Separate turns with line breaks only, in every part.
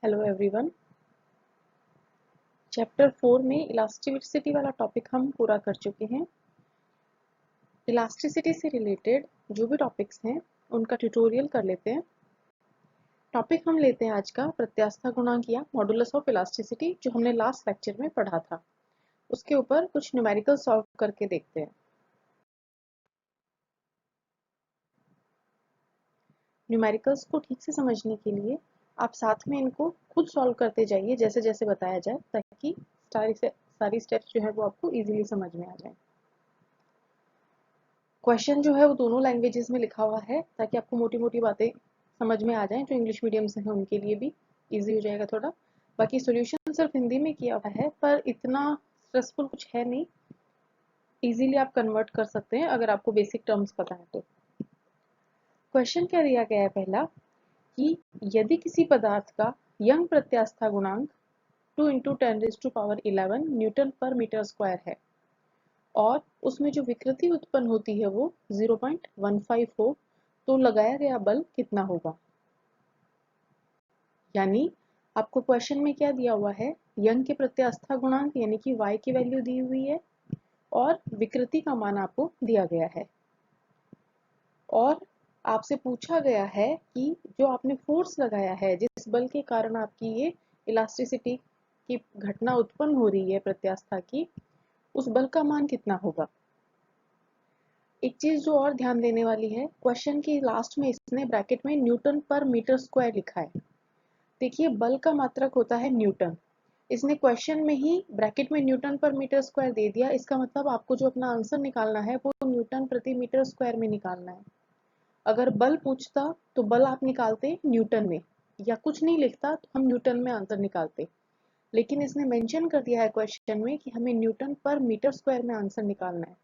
Hello everyone. Chapter 4 में elasticity वाला topic हम पूरा कर चुके हैं। इलास्टिसिटी से रिलेटेड जो भी टॉपिक्स हैं उनका ट्यूटोरियल कर लेते हैं। टॉपिक हम लेते हैं आज का प्रत्यास्था गुणांक या मॉडुलस ऑफ इलास्टिसिटी, जो हमने लास्ट लेक्चर में पढ़ा था। उसके ऊपर कुछ न्यूमेरिकल सॉल्व करके देखते हैं। न्यूमेरिकल्स को ठीक से समझने के लिए आप साथ में इनको खुद सॉल्व करते जाइए जैसे जैसे बताया जाए, ताकि सारी स्टेप्स जो है वो आपको इजीली समझ में आ जाए। क्वेश्चन जो है वो दोनों लैंग्वेजेस में लिखा हुआ है, ताकि आपको मोटी मोटी बातें समझ में आ जाएं। जो इंग्लिश मीडियम से हैं उनके लिए भी इजी हो जाएगा थोड़ा। बाकी सॉल्यूशन सिर्फ हिंदी में किया हुआ है, पर इतना स्ट्रेसफुल कुछ है नहीं। इजीली आप कन्वर्ट कर सकते हैं अगर आपको बेसिक टर्म्स पता है तो। क्वेश्चन क्या दिया गया है पहला, कि यदि किसी पदार्थ का यंग प्रत्यास्था गुणांक 2 × 10⁻11 न्यूटन पर मीटर स्क्वायर है और उसमें जो विकृति उत्पन्न होती है वो 0.15 हो, तो लगाया गया बल कितना होगा। यानी आपको क्वेश्चन में क्या दिया हुआ है, यंग के प्रत्यास्था गुणांक यानी कि y की वैल्यू दी हुई है और विकृति का मान आपको दिया गया है, और आपसे पूछा गया है कि जो आपने फोर्स लगाया है, जिस बल के कारण आपकी ये इलास्टिसिटी की घटना उत्पन्न हो रही है प्रत्यास्था की, उस बल का मान कितना होगा। एक चीज जो और ध्यान देने वाली है, क्वेश्चन के लास्ट में इसने ब्रैकेट में न्यूटन पर मीटर स्क्वायर लिखा है। देखिए, बल का मात्रक होता है न्यूटन। इसने क्वेश्चन में ही ब्रैकेट में न्यूटन पर मीटर स्क्वायर दे दिया। इसका मतलब आपको जो अपना आंसर निकालना है वो न्यूटन प्रति मीटर स्क्वायर में निकालना है। अगर बल पूछता तो बल आप निकालते न्यूटन में, या कुछ नहीं लिखता तो हम न्यूटन में आंसर निकालते। लेकिन इसने मेंशन कर दिया है क्वेश्चन में कि हमें न्यूटन पर मीटर स्क्वायर में आंसर निकालना है।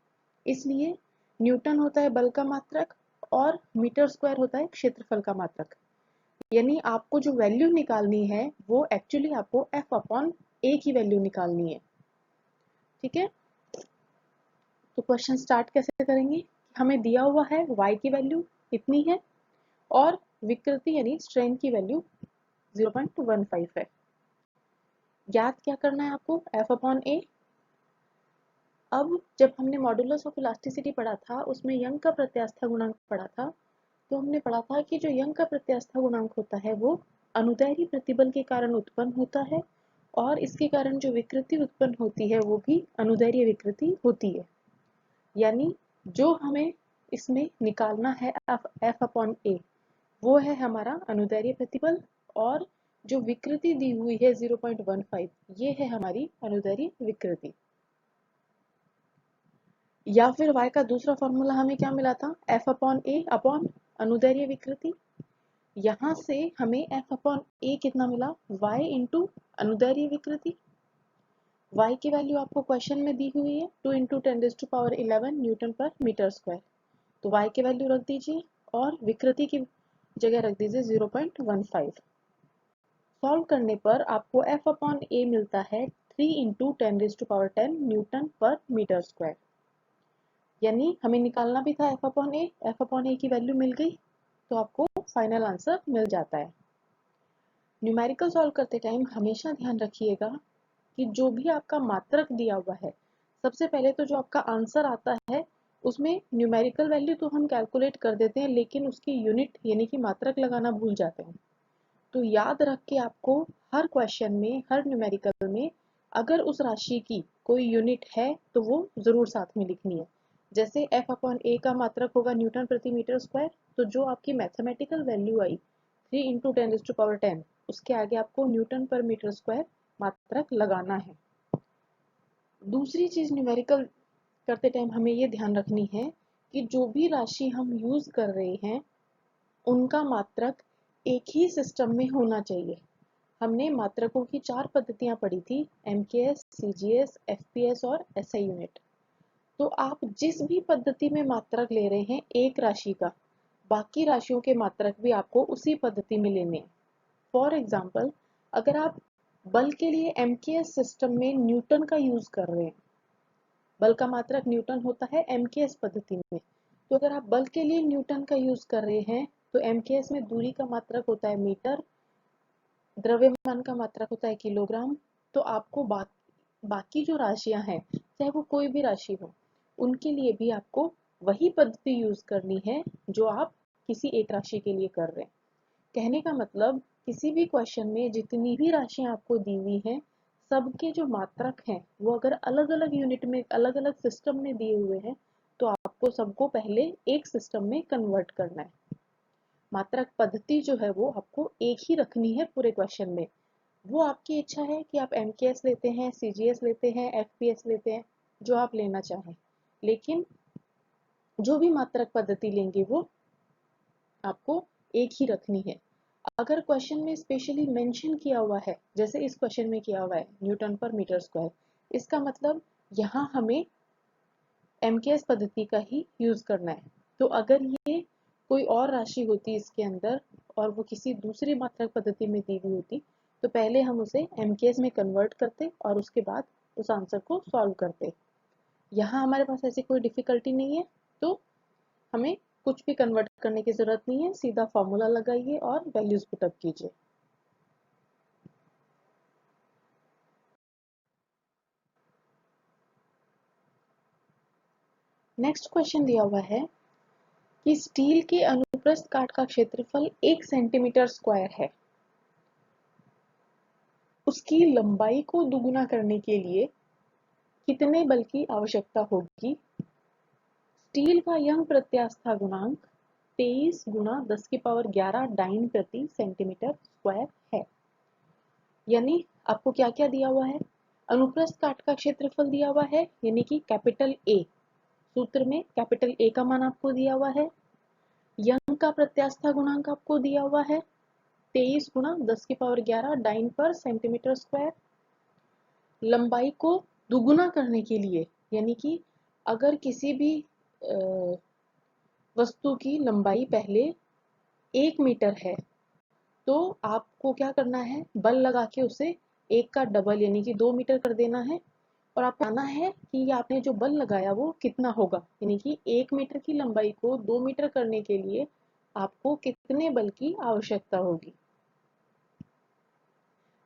इसलिए न्यूटन होता है बल का मात्रक और मीटर स्क्वायर होता है क्षेत्रफल का मात्रक। यानी आपको जो वैल्यू निकालनी है वो एक्चुअली आपको F/A की वैल्यू निकालनी है। ठीक है, तो क्वेश्चन स्टार्ट कैसे करेंगे। हमें दिया हुआ है y की वैल्यू इतनी है और विकृति यानी स्ट्रेन की वैल्यू 0.15 है। ज्ञात क्या करना है आपको, F/A। अब जब हमने मॉडुलस ऑफ इलास्टिसिटी पढ़ा था, उसमें यंग का प्रत्यास्था गुणांक पढ़ा था, तो हमने पढ़ा था कि जो यंग का प्रत्यास्था गुणांक होता है वो अनुदैर्ध्य प्रतिबल के कारण उत्पन्न होता है, और इसके कारण जो विकृति उत्पन्न होती है वो भी अनुदैर्ध्य विकृति होती है। यानी जो हमें इसमें निकालना है F/A, वो है हमारा अनुदैर्ध्य प्रतिबल, और जो विकृति दी हुई है 0.15, ये है हमारी अनुदैर्ध्य विकृति। या फिर y का दूसरा फॉर्मूला हमें क्या मिला था, F/A अपॉन अनुदैर्ध्य विकृति। यहाँ से हमें F/A कितना मिला, y इंटू अनुदैर्ध्य विकृति। y की वैल्यू आपको क्वेश्चन में दी हुई है 2 × 10⁻11 न्यूटन पर मीटर स्क्वायर। तो y की वैल्यू रख दीजिए और विकृति की जगह रख दीजिए 0.15। सॉल्व करने पर आपको F/A मिलता है 3 × 10⁻10 न्यूटन पर मीटर स्क्वायर। यानी हमें निकालना भी था F/A की वैल्यू मिल गई, तो आपको फाइनल आंसर मिल जाता है। न्यूमेरिकल सॉल्व करते टाइम हमेशा ध्यान रखिएगा कि जो भी आपका मात्रक दिया हुआ है, सबसे पहले तो जो आपका आंसर आता है उसमें न्यूमेरिकल वैल्यू तो हम कैलकुलेट कर देते हैं, लेकिन उसकी यूनिट यानी कि मात्रक लगाना भूल जाते हैं। तो याद रख के आपको हर क्वेश्चन में, हर न्यूमेरिकल में अगर उस राशि की कोई यूनिट है तो वो जरूर साथ में लिखनी है। जैसे F/A का मात्रक होगा न्यूटन प्रति मीटर स्क्वायर, तो जो आपकी मैथमेटिकल वैल्यू आई 3 × 10⁻10, उसके आगे आपको न्यूटन पर मीटर स्क्वायर मात्रक लगाना है। दूसरी चीज न्यूमेरिकल करते टाइम हमें ये ध्यान रखनी है कि जो भी राशि हम यूज कर रहे हैं उनका मात्रक एक ही सिस्टम में होना चाहिए। हमने मात्रकों की 4 पद्धतियां पढ़ी थी, MKS, CGS, FPS और SI यूनिट। तो आप जिस भी पद्धति में मात्रक ले रहे हैं एक राशि का, बाकी राशियों के मात्रक भी आपको उसी पद्धति में लेने हैं। फॉर एग्जाम्पल, अगर आप बल के लिए MKS सिस्टम में न्यूटन का यूज कर रहे हैं, बल का मात्रक न्यूटन होता है MKS पद्धति में, तो अगर आप बल के लिए न्यूटन का यूज कर रहे हैं तो MKS में दूरी का मात्रक होता है मीटर, द्रव्यमान का मात्रक होता है किलोग्राम। तो आपको बाकी जो राशियां हैं, चाहे वो कोई भी राशि हो, उनके लिए भी आपको वही पद्धति यूज करनी है जो आप किसी एक राशि के लिए कर रहे हैं। कहने का मतलब, किसी भी क्वेश्चन में जितनी भी राशियां आपको दी हुई हैं, सबके जो मात्रक हैं वो अगर अलग अलग यूनिट में, अलग अलग सिस्टम में दिए हुए हैं, तो आपको सबको पहले एक सिस्टम में कन्वर्ट करना है। मात्रक पद्धति जो है वो आपको एक ही रखनी है पूरे क्वेश्चन में। वो आपकी इच्छा है कि आप एमकेएस लेते हैं, सीजीएस लेते हैं, एफपीएस लेते हैं, जो आप लेना चाहें, लेकिन जो भी मात्रक पद्धति लेंगे वो आपको एक ही रखनी है। अगर क्वेश्चन में स्पेशली मेंशन किया हुआ है, जैसे इस क्वेश्चन में किया हुआ है न्यूटन पर मीटर स्क्वायर, इसका मतलब यहाँ हमें एमकेएस पद्धति का ही यूज करना है। तो अगर ये कोई और राशि होती इसके अंदर और वो किसी दूसरी मात्रक पद्धति में दी हुई होती, तो पहले हम उसे एमकेएस में कन्वर्ट करते और उसके बाद उस आंसर को सॉल्व करते। यहाँ हमारे पास ऐसी कोई डिफिकल्टी नहीं है, तो हमें कुछ भी कन्वर्ट करने की जरूरत नहीं है, सीधा फॉर्मूला लगाइए और वैल्यूज पुटअप कीजिए। नेक्स्ट क्वेश्चन दिया हुआ है कि स्टील के अनुप्रस्थ काट का क्षेत्रफल 1 सेंटीमीटर स्क्वायर है। उसकी लंबाई को दुगुना करने के लिए कितने बल की आवश्यकता होगी? स्टील का यंग प्रत्यास्थ गुणांक 23 गुणा 10 की पावर 11 डाइन प्रति सेंटीमीटर स्क्वायर है। यानी आपको क्या क्या दिया हुआ है? अनुप्रस्थ काट का क्षेत्रफल दिया हुआ है, यानी कि कैपिटल ए। सूत्र में कैपिटल ए का मान आपको दिया हुआ है। यंग का प्रत्यास्थ गुणांक आपको दिया हुआ है 23 गुणा 10 की पावर 11 डाइन पर सेंटीमीटर स्क्वायर। लंबाई को दुगुना करने के लिए, यानी कि अगर किसी भी वस्तु की लंबाई पहले 1 मीटर है, तो आपको क्या करना है? बल लगा के उसे 1 का डबल यानी कि 2 मीटर कर देना है। और आपको जानना है कि आपने जो बल लगाया वो कितना होगा, यानी कि 1 मीटर की लंबाई को 2 मीटर करने के लिए आपको कितने बल की आवश्यकता होगी।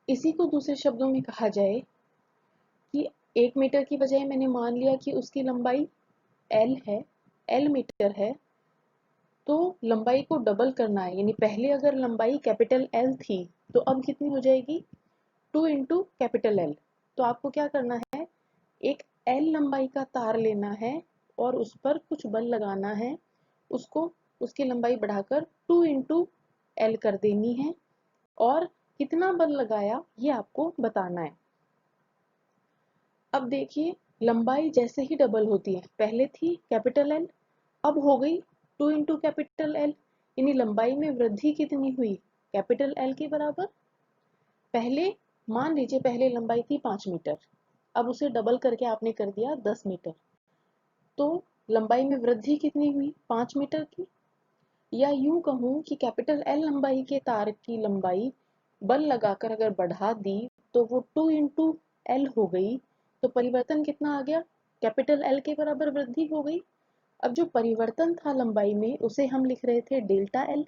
इसी को दूसरे शब्दों में कहा जाए कि 1 मीटर की बजाय मैंने मान लिया कि उसकी लंबाई L है, L मीटर है, तो लंबाई को डबल करना है। यानी पहले अगर लंबाई कैपिटल L थी, तो अब कितनी हो जाएगी? 2 इंटू कैपिटल L। तो आपको क्या करना है? एक L लंबाई का तार लेना है और उस पर कुछ बल लगाना है, उसको उसकी लंबाई बढ़ाकर 2 इंटू L कर देनी है, और कितना बल लगाया ये आपको बताना है। अब देखिए, लंबाई जैसे ही डबल होती है, पहले थी कैपिटल L, अब हो गई 2 इंटू कैपिटल L, यानी लंबाई में वृद्धि कितनी हुई? कैपिटल L के बराबर। पहले मान लीजिए पहले लंबाई थी 5 मीटर, अब उसे डबल करके आपने कर दिया 10 मीटर, तो लंबाई में वृद्धि कितनी हुई? 5 मीटर की। या यूं कहूं कि कैपिटल L लंबाई के तार की लंबाई बल लगाकर अगर बढ़ा दी, तो वो 2 इंटू L हो गई। तो परिवर्तन कितना आ गया? कैपिटल L के बराबर वृद्धि हो गई। अब जो परिवर्तन था लंबाई में, उसे हम लिख रहे थे डेल्टा L,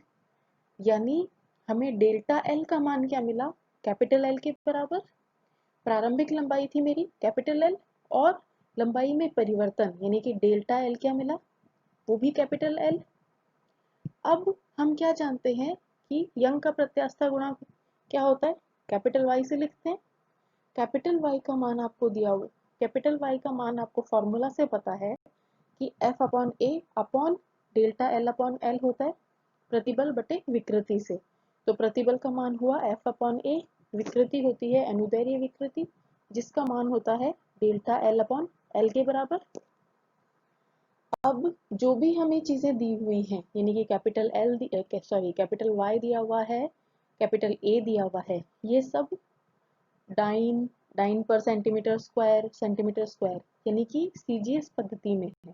यानी हमें डेल्टा L का मान क्या मिला? कैपिटल L के बराबर। प्रारंभिक लंबाई थी मेरी कैपिटल L, और लंबाई में परिवर्तन यानी कि डेल्टा L क्या मिला? वो भी कैपिटल L। अब हम क्या जानते हैं कि यंग का प्रत्यास्थ गुणांक क्या होता है? कैपिटल Y से लिखते हैं। कैपिटल Y का मान आपको दिया हुआ, कैपिटल Y का मान आपको फॉर्मूला से पता है कि F upon A upon delta L upon L होता है, प्रतिबल बटे विकृति से। तो प्रतिबल का मान हुआ F अपॉन A, विकृति होती है अनुदैर्ध्य विकृति, जिसका मान होता है डेल्टा L अपॉन L के बराबर। अब जो भी हमें चीजें दी हुई हैं, यानी कि कैपिटल Y दिया हुआ है, कैपिटल A दिया हुआ है, ये सब डाइन, डाइन पर सेंटीमीटर स्क्वायर यानी कि सीजीएस पद्धति में है।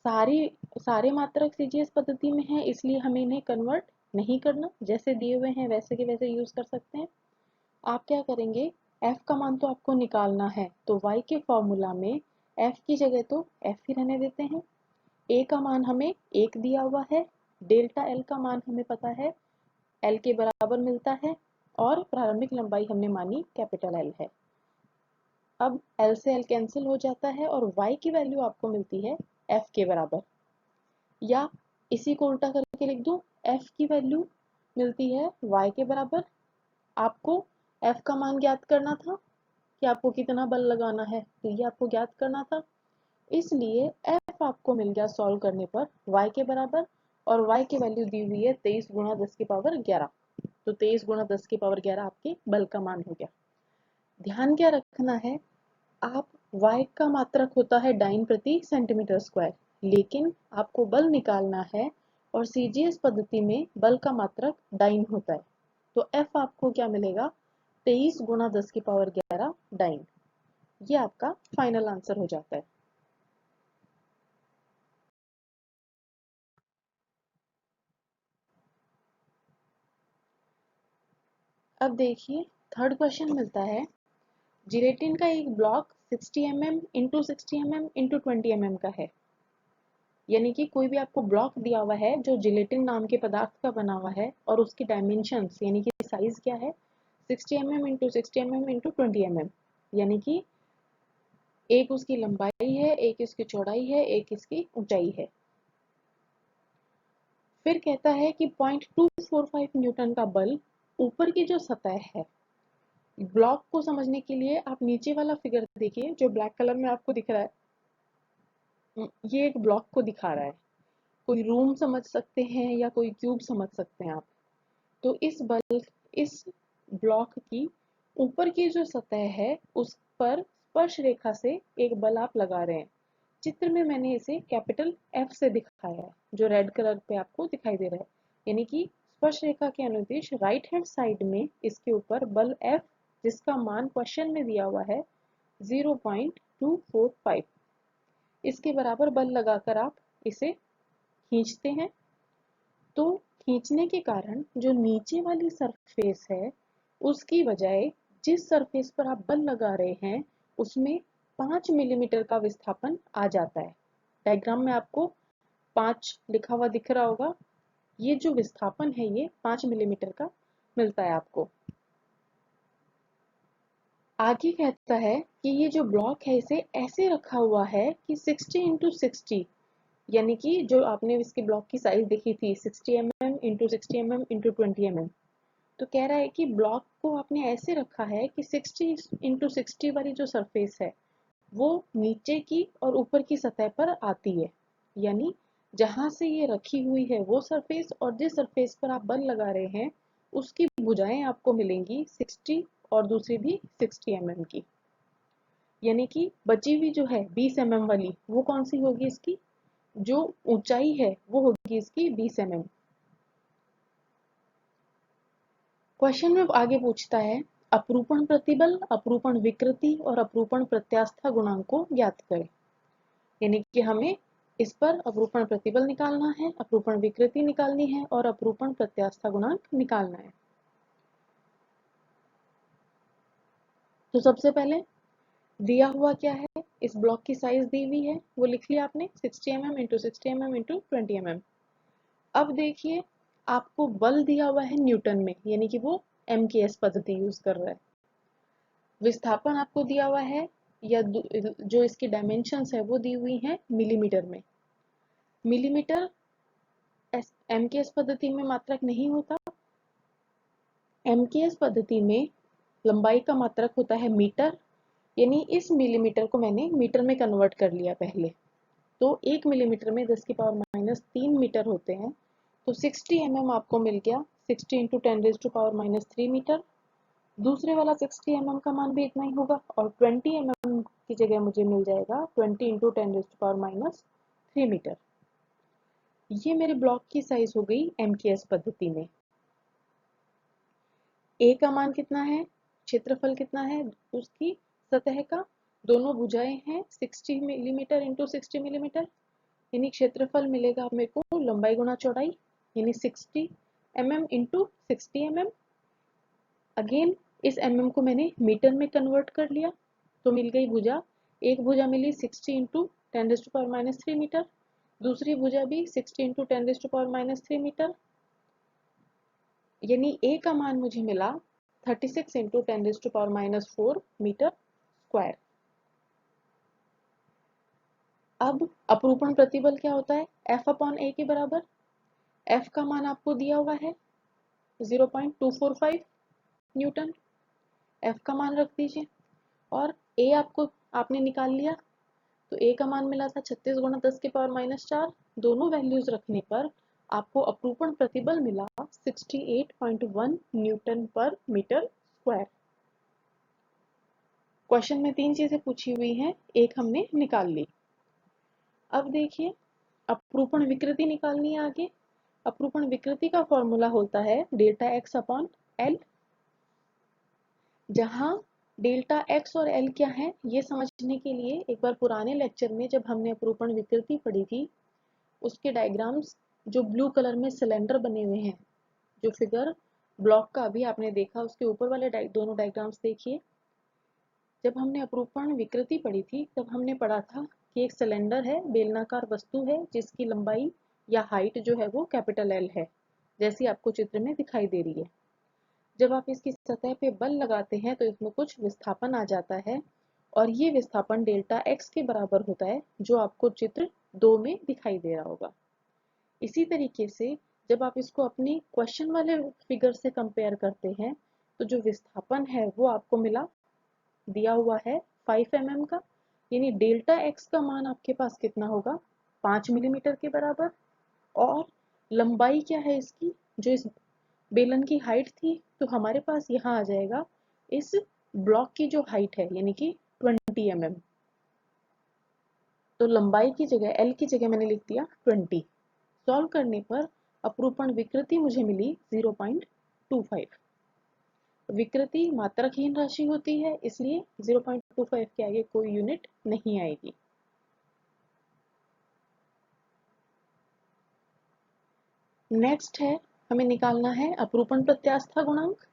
सारे मात्रक सीजीएस पद्धति में है, इसलिए हमें इन्हें कन्वर्ट नहीं करना, जैसे दिए हुए हैं वैसे के वैसे यूज कर सकते हैं। आप क्या करेंगे? F का मान तो आपको निकालना है, तो Y के फॉर्मूला में F की जगह तो F ही रहने देते हैं। A का मान हमें 1 दिया हुआ है, डेल्टा L का मान हमें पता है L के बराबर मिलता है। और प्रारंभिक लंबाई हमने मानी कैपिटल एल है। अब एल से एल कैंसिल हो जाता है और y की वैल्यू आपको मिलती है f के बराबर, या इसी को उल्टा करके लिख दूं, f की वैल्यू मिलती है y के बराबर। आपको f का मान ज्ञात करना था कि आपको कितना बल लगाना है, तो ये आपको ज्ञात करना था, इसलिए f आपको मिल गया सॉल्व करने पर y के बराबर, और y की वैल्यू दी हुई है 23 गुणा 10 की पावर 11, तो 23 गुणा 10 की पावर 11 आपके बल का मान हो गया। ध्यान क्या रखना है, आप y का मात्रक होता है डाइन प्रति सेंटीमीटर स्क्वायर, लेकिन आपको बल निकालना है और सीजीएस पद्धति में बल का मात्रक डाइन होता है, तो F आपको क्या मिलेगा, 23 गुणा 10 की पावर 11 डाइन। ये आपका फाइनल आंसर हो जाता है। अब देखिए थर्ड क्वेश्चन मिलता है, जिलेटिन का एक block 60 mm into 60 mm into 20 mm का है। यानी कि कोई भी आपको ब्लॉक दिया हुआ है जो जिलेटिन नाम के पदार्थ का बना हुआ है, और उसकी डायमेंशंस यानी कि साइज क्या है, 60 mm into 60 mm into 20 mm, यानी कि एक उसकी लंबाई है, एक इसकी चौड़ाई है, एक इसकी ऊंचाई है। फिर कहता है कि 0.245 न्यूटन का बल ऊपर की जो सतह है, ब्लॉक को समझने के लिए आप नीचे वाला फिगर देखिए जो ब्लैक कलर में आपको दिख रहा है, ये एक ब्लॉक को दिखा रहा है। कोई रूम समझ सकते हैं या कोई क्यूब समझ सकते हैं आप। तो इस ब्लॉक की ऊपर की जो सतह है उस पर स्पर्श रेखा से एक बल आप लगा रहे हैं। चित्र में मैंने इसे कैपिटल F से दिखाया है, जो रेड कलर पे आपको दिखाई दे रहा है, यानी कि स्पर्श रेखा के अनुदिश राइट हैंड साइड में इसके ऊपर बल F, जिसका मान क्वेश्चन में दिया हुआ है 0.245, इसके बराबर बल लगाकर आप इसे खींचते हैं। तो खींचने के कारण जो नीचे वाली सरफेस है उसकी बजाय जिस सरफेस पर आप बल लगा रहे हैं उसमें 5 मिलीमीटर का विस्थापन आ जाता है। डायग्राम में आपको 5 लिखा हुआ दिख रहा होगा, ये जो विस्थापन है ये 5 मिलीमीटर का मिलता है आपको। आगे कहता है कि ये जो ब्लॉक है इसे ऐसे रखा हुआ है कि 60 इंटू 60, यानी कि जो आपने इसके ब्लॉक की साइज देखी थी 60 mm into 60 mm into 20 mm, तो कह रहा है कि ब्लॉक को आपने ऐसे रखा है कि 60 इंटू 60 वाली जो सरफेस है वो नीचे की और ऊपर की सतह पर आती है, यानी जहां से ये रखी हुई है वो सरफेस और जिस सरफेस पर आप बल लगा रहे हैं उसकी भुजाएं आपको मिलेंगी 60 और दूसरी भी 60 mm की, यानी कि बची हुई जो है 20 mm वाली वो कौन सी होगी, इसकी जो ऊंचाई है वो होगी इसकी 20 mm। क्वेश्चन में आगे पूछता है अपरूपण प्रतिबल, अपरूपण विकृति और अपरूपण प्रत्यास्था गुणांक को ज्ञात करें। यानी कि हमें इस पर अपरूपण प्रतिबल निकालना है, अपरूपण विकृति निकालनी है और अपरूपण प्रत्यास्था गुणांक निकालना है। तो सबसे पहले दिया हुआ क्या है, इस ब्लॉक की साइज दी हुई है वो लिख लिया आपने 60 mm into 60 mm into 20 mm। अब देखिए आपको बल दिया हुआ है न्यूटन में, यानी कि वो MKS पद्धति यूज कर रहा है। विस्थापन आपको दिया हुआ है या जो इसकी डायमेंशंस है वो दी हुई है मिलीमीटर में। मिलीमीटर MKS पद्धति में मात्रक नहीं होता, MKS पद्धति में लंबाई का मात्रक होता है मीटर, यानी इस मिलीमीटर को मैंने मीटर में कन्वर्ट कर लिया पहले। तो 1 मिलीमीटर में 10 की पावर -3 मीटर होते हैं, तो 60 mm आपको मिल गया 60 into 10 raise to power -3 metre. दूसरे वाला 60 mm का मान भी इतना ही होगा और 20 mm की जगह मुझे मिल जाएगा 20 into 10 raise to power -3 metre. ये मेरे ब्लॉक की साइज हो गई MKS पद्धति में। ए का मान कितना है, क्षेत्रफल कितना है उसकी सतह का, दोनों भुजाएं हैं 60 मिलीमीटर इंटू 60 मिलीमीटर, यानी क्षेत्रफल मिलेगा मेरे को लंबाई गुना चौड़ाई, यानी 60 mm इंटू 60 mm। अगेन इस mm को मैंने मीटर में कन्वर्ट कर लिया, तो मिल गई भुजा, एक भुजा मिली 60 into 10 raise to power -3 metre, दूसरी भुजा भी 60 into 10 raise to power -3 metre, यानी ए का मान मुझे मिला 36 इंटू 10⁻⁻⁴ मीटर स्क्वायर। अब अपरूपण प्रतिबल क्या होता है? F/A के बराबर। F का मान आपको दिया हुआ है 0.245 न्यूटन। F का मान रख दीजिए और A आपने निकाल लिया, तो A का मान मिला था 36 गुणा 10⁻⁻⁴। दोनों वैल्यूज रखने पर आपको अपरूपण प्रतिबल मिला 68.1 न्यूटन पर मीटर स्क्वायर। क्वेश्चन में 3 चीजें पूछी हुई हैं, एक हमने निकाल ली। अब देखिए, अपरूपण विकृति निकालनी है आगे। अपरूपण विकृति का फॉर्मूला होता है डेल्टा एक्स अपॉन एल, जहां डेल्टा एक्स और एल क्या है ये समझने के लिए एक बार पुराने लेक्चर में जब हमने अपरूपण विकृति पढ़ी थी, उसके डायग्राम्स जो ब्लू कलर में सिलेंडर बने हुए हैं, जो फिगर ब्लॉक का अभी आपने देखा, उसके ऊपर वाले दोनों डायग्राम्स देखिए। जब हमने अपरूपण विकृति पढ़ी थी तब हमने पढ़ा था कि एक सिलेंडर है, बेलनाकार वस्तु है, जिसकी लंबाई या हाइट जो है वो कैपिटल एल है, जैसी आपको चित्र में दिखाई दे रही है। जब आप इसकी सतह पे बल लगाते हैं तो इसमें कुछ विस्थापन आ जाता है और ये विस्थापन डेल्टा एक्स के बराबर होता है, जो आपको चित्र 2 में दिखाई दे रहा होगा। इसी तरीके से जब आप इसको अपनी क्वेश्चन वाले फिगर से कंपेयर करते हैं तो जो विस्थापन है वो आपको मिला, दिया हुआ है 5 mm का, यानी डेल्टा एक्स का मान आपके पास कितना होगा? 5 मिलीमीटर के बराबर। और लंबाई क्या है इसकी, जो इस बेलन की हाइट थी, तो हमारे पास यहाँ आ जाएगा इस ब्लॉक की जो हाइट है यानी कि 20 mm। तो लंबाई की जगह एल की जगह मैंने लिख दिया 20। सॉल्व करने पर अपरूपण विकृति मुझे मिली 0.25। विकृति मात्रकहीन राशि होती है, इसलिए 0.25 के आगे कोई यूनिट नहीं आएगी। नेक्स्ट है, हमें निकालना है अपरूपण प्रत्यास्था गुणांक।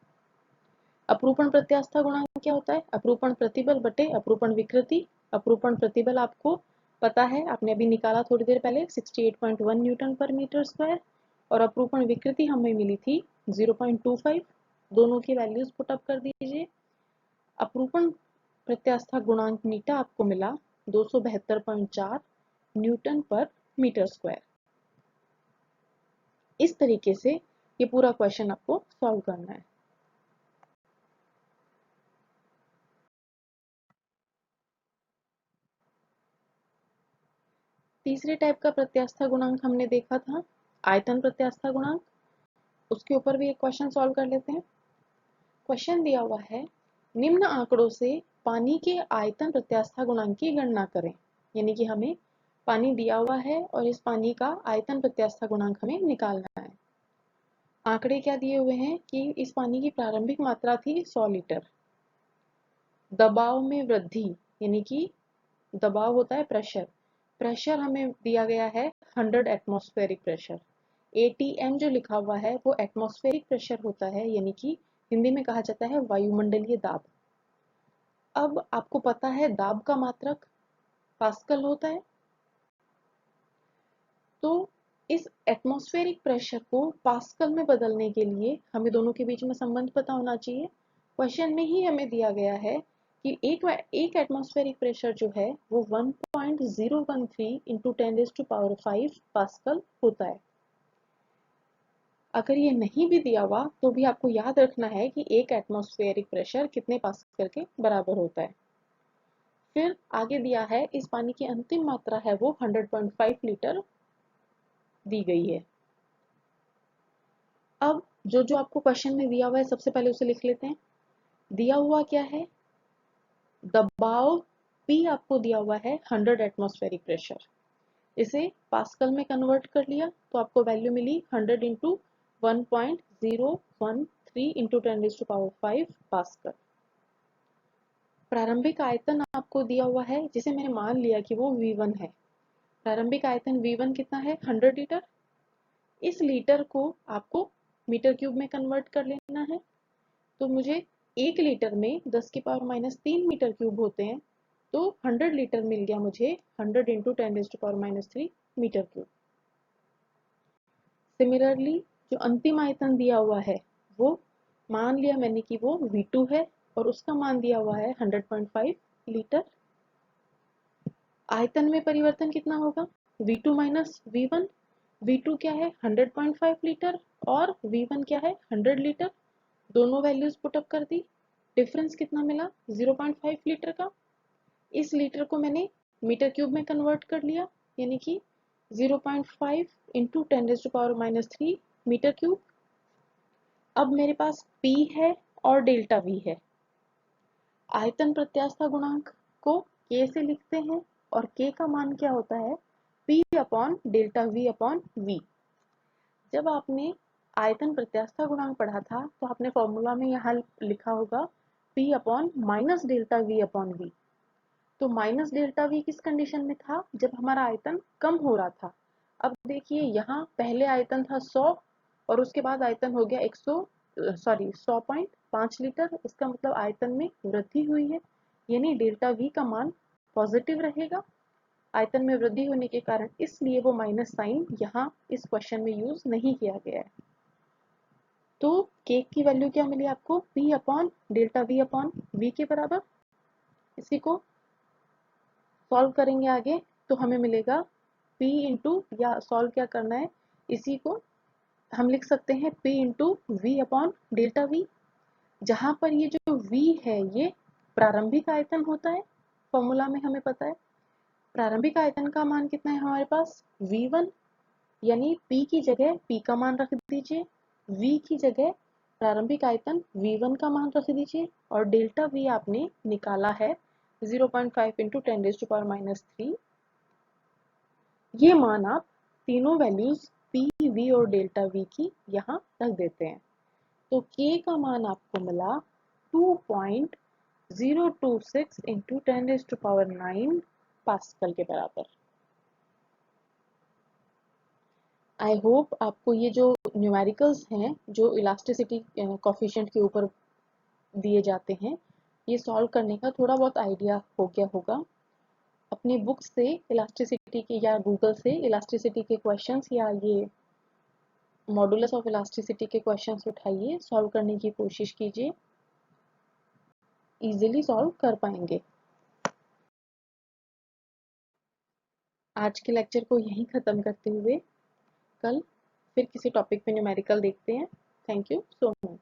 अपरूपण प्रत्यास्था गुणांक क्या होता है? अपरूपण प्रतिबल बटे अपरूपण विकृति। अपरूपण प्रतिबल आपको पता है, आपने अभी निकाला थोड़ी देर पहले, 68.1 न्यूटन पर मीटर स्क्वायर, और अपरूपण विकृति हमें मिली थी 0.25। दोनों की वैल्यूज पुट अप कर दीजिए। अपरूपण प्रत्यास्था गुणांक मीटा आपको मिला 272.4 न्यूटन पर मीटर स्क्वायर। इस तरीके से ये पूरा क्वेश्चन आपको सॉल्व करना है। तीसरे टाइप का प्रत्यास्था गुणांक हमने देखा था आयतन प्रत्यास्था गुणांक। उसके ऊपर भी एक क्वेश्चन सॉल्व कर लेते हैं। क्वेश्चन दिया हुआ है, निम्न आंकड़ों से पानी के आयतन प्रत्यास्था गुणांक की गणना करें। यानी कि हमें पानी दिया हुआ है और इस पानी का आयतन प्रत्यास्था गुणांक हमें निकालना है। आंकड़े क्या दिए हुए हैं कि इस पानी की प्रारंभिक मात्रा थी 100 लीटर। दबाव में वृद्धि, यानी कि दबाव होता है प्रेशर, प्रेशर हमें दिया गया है 100 एटमॉस्फेरिक प्रेशर। ATM जो लिखा हुआ है वो एटमॉस्फेरिक प्रेशर होता है, यानी कि हिंदी में कहा जाता है वायुमंडलीय दाब। अब आपको पता है दाब का मात्रक पास्कल होता है, तो इस एटमॉस्फेरिक प्रेशर को पास्कल में बदलने के लिए हमें दोनों के बीच में संबंध पता होना चाहिए। क्वेश्चन में ही हमें दिया गया है कि एक एटमॉस्फेरिक प्रेशर जो है वो 1.013 इंटू 10⁵ पास्कल होता है। अगर ये नहीं भी दिया हुआ तो भी आपको याद रखना है कि एक एटमॉस्फेरिक प्रेशर कितने पास्कल के बराबर होता है। फिर आगे दिया है इस पानी की अंतिम मात्रा है वो 100.5 लीटर दी गई है। अब जो जो आपको क्वेश्चन में दिया हुआ है सबसे पहले उसे लिख लेते हैं। दिया हुआ क्या है? दबाव P आपको दिया हुआ है 100 एटमॉस्फेरिक प्रेशर। इसे पास्कल में कन्वर्ट कर लिया तो आपको वैल्यू मिली 100 इंटू 1.013 इंटू 10⁵ पास्कल। प्रारंभिक आयतन आपको दिया हुआ है जिसे मैंने मान लिया कि वो V1 है। प्रारंभिक आयतन V1 कितना है? 100 लीटर। इस लीटर को आपको मीटर क्यूब में कन्वर्ट कर लेना है, तो मुझे 1 लीटर में 10⁻³ मीटर क्यूब होते हैं, तो 100 लीटर मिल गया मुझे 100 इंटू 10⁻³ मीटर क्यूब। सिमिलरली जो अंतिम आयतन दिया हुआ है वो मान लिया मैंने कि वो V2 है और उसका मान दिया हुआ है 100.5 लीटर। आयतन में परिवर्तन कितना होगा? V2 minus V1। V2 क्या है? 100.5 लीटर और V1 क्या है? 100 लीटर। दोनों वैल्यूज पुट अप कर दी, डिफरेंस कितना मिला? 0.5 लीटर का। इस लीटर को मैंने मीटर क्यूब में कन्वर्ट कर लिया, यानी कि 0.5 इंटू 10⁻³ मीटर क्यूब। अब मेरे पास P है और डेल्टा V है। आयतन प्रत्यास्था गुणांक को K से लिखते हैं और K का मान क्या होता है? P upon delta V upon V। जब आपने आयतन प्रत्यास्था गुणांक पढ़ा था तो आपने फॉर्मूला में यहाँ लिखा होगा P upon minus delta V upon V। तो माइनस डेल्टा V किस कंडीशन में था? जब हमारा आयतन कम हो रहा था। अब देखिए यहाँ पहले आयतन था 100 और उसके बाद आयतन हो गया 100.5 लीटर। इसका मतलब आयतन में वृद्धि हुई है, यानी डेल्टा V का मान पॉजिटिव रहेगा आयतन में वृद्धि होने के कारण, इसलिए वो माइनस साइन यहाँ इस क्वेश्चन में यूज नहीं किया गया है। तो K की वैल्यू क्या मिली आपको? P upon delta V upon V के बराबर। इसी को सॉल्व करेंगे आगे तो हमें मिलेगा P इंटू, या सॉल्व क्या करना है, इसी को हम लिख सकते हैं P into V upon delta V, जहां पर ये जो V है ये प्रारंभिक आयतन होता है। फॉर्मूला में हमें पता है प्रारंभिक आयतन का मान कितना है हमारे पास? V1, यानी P की जगह P का मान रख दीजिए, V की जगह प्रारंभिक आयतन V1 का मान रख दीजिए और डेल्टा V आपने निकाला है 0.5 इंटू 10⁻³ ये मान आप तीनों वैल्यूज P, V और डेल्टा V की यहाँ रख देते हैं। तो K का मान आपको मिला 2.026 इंटू 10⁻⁹ पास्कल के बराबर। आई होप आपको ये जो न्यूमेरिकल्स हैं जो इलास्टिसिटी कोफिशिएंट के ऊपर दिए जाते हैं, ये सॉल्व करने का थोड़ा बहुत आइडिया हो गया होगा। अपनी बुक से इलास्टिसिटी के या गूगल से इलास्टिसिटी के क्वेश्चंस या ये मॉडुलस ऑफ इलास्टिसिटी के क्वेश्चंस उठाइए, सॉल्व करने की कोशिश कीजिए, इजीली सॉल्व कर पाएंगे। आज के लेक्चर को यहीं ख़त्म करते हुए कल फिर किसी टॉपिक पे न्यूमेरिकल देखते हैं। Thank you so much.